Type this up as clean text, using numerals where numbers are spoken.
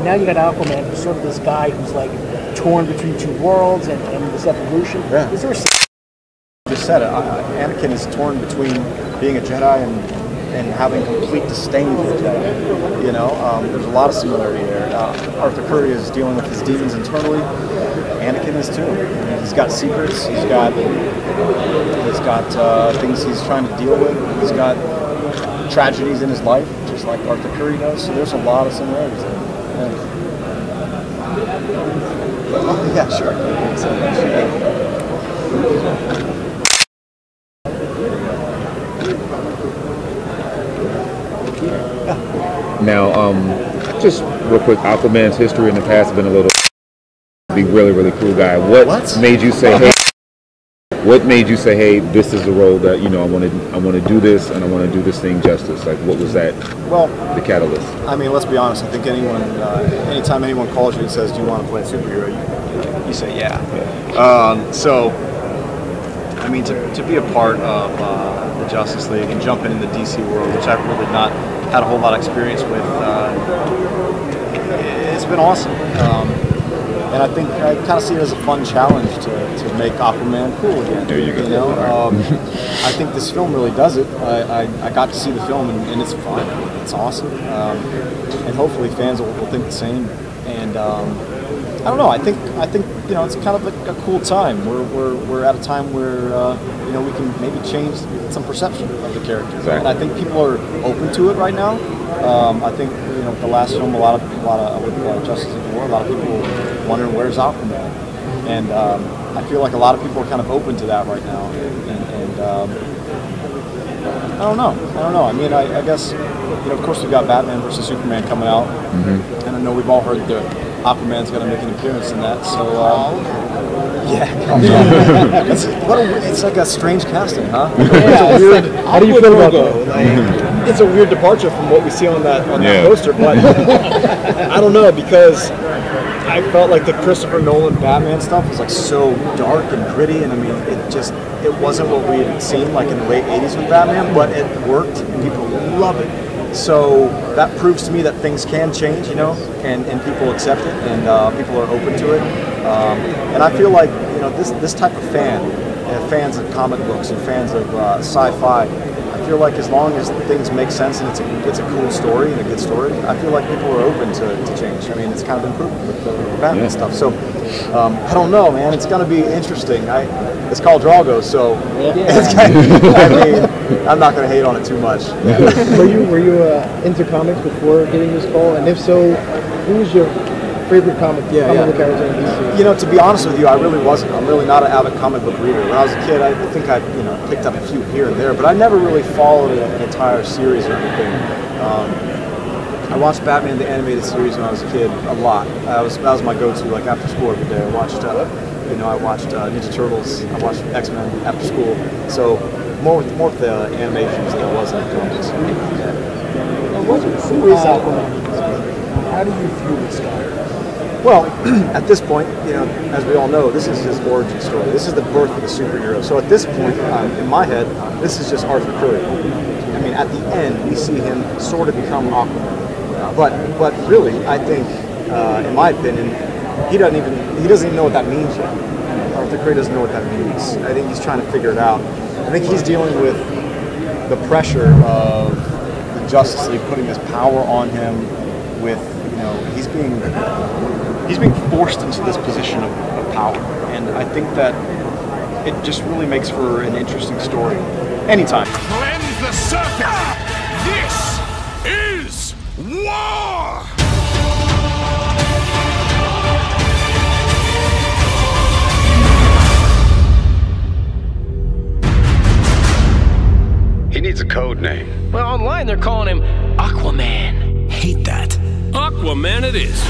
And now you got Aquaman, who's sort of this guy who's like torn between two worlds and this evolution. Yeah. Is there a... You just said it. Anakin is torn between being a Jedi and having complete disdain for the Jedi. You know, there's a lot of similarity there. Arthur Curry is dealing with his demons internally. Anakin is too. He's got secrets. He's got things he's trying to deal with. He's got tragedies in his life, just like Arthur Curry does. So there's a lot of similarities there. Oh, yeah, sure. Now, just real quick, Aquaman's history in the past has been a little be really, really cool guy. What made you say, hey? What made you say, hey, this is the role that, you know, I want to do this and I want to do this thing justice? Like, what was that? Well, the catalyst. I mean, let's be honest. I think anyone, anytime anyone calls you and says, "Do you want to play a superhero?" you say, "Yeah." So, I mean, to be a part of the Justice League and jump in the DC world, which I've really not had a whole lot of experience with, it's been awesome. And I think I kind of see it as a fun challenge to make Aquaman cool again. There you go. You know, I think this film really does it. I got to see the film and it's fun. It's awesome. And hopefully fans will think the same. And I don't know. I think you know, it's kind of a cool time. We're at a time where you know, we can maybe change some perception of the character. Exactly. And I think people are open to it right now. I think, you know, the last film, a lot of Justice League War, a lot of people wondering where's Aquaman, and I feel like a lot of people are kind of open to that right now. And I don't know. I mean, I guess, you know, of course we've got Batman versus Superman coming out, and I know we've all heard that Aquaman's going to make an appearance in that. So yeah, it's like a strange casting, huh? Yeah, it's a weird. How do you feel about that? It's a weird departure from what we see on that poster, but I don't know, because I felt like the Christopher Nolan Batman stuff was like so dark and gritty, and I mean, it wasn't what we had seen like in the late '80s with Batman, but it worked and people love it. So that proves to me that things can change, you know, and people accept it, and people are open to it. And I feel like, you know, this type of fans of comic books and fans of sci-fi, I feel like as long as things make sense and it's a cool story and a good story, I feel like people are open to change. I mean, it's kind of been proven with the Batman stuff. So I don't know, man. It's going to be interesting. It's called Drago, so it's kind of, I mean, I'm not going to hate on it too much. Were you into comics before getting this call? And if so, who was your favorite comic book character in DC? You know, to be honest with you, I really wasn't. I'm really not an avid comic book reader. When I was a kid, I think I picked up a few here and there, but I never really followed an entire series or anything. I watched Batman the animated series when I was a kid a lot. That was my go-to, like after school every day. I watched Ninja Turtles. I watched X-Men after school. So more with the animations than I was in the comics. Who is Aquaman? How do you view this guy? Well, at this point, you know, as we all know, this is his origin story. This is the birth of the superhero. So at this point, in my head, this is just Arthur Curry. I mean, at the end, we see him sort of become Aquaman. But really, I think, in my opinion, he doesn't even know what that means yet. Arthur Curry doesn't know what that means. I think he's trying to figure it out. I think he's dealing with the pressure of the Justice League putting this power on him. With, you know, he's being forced into this position of power, and I think that it just really makes for an interesting story. Anytime. Cleanse the circuit! This is war! He needs a code name. Well, online they're calling him Aquaman. Hate that. Aquaman it is.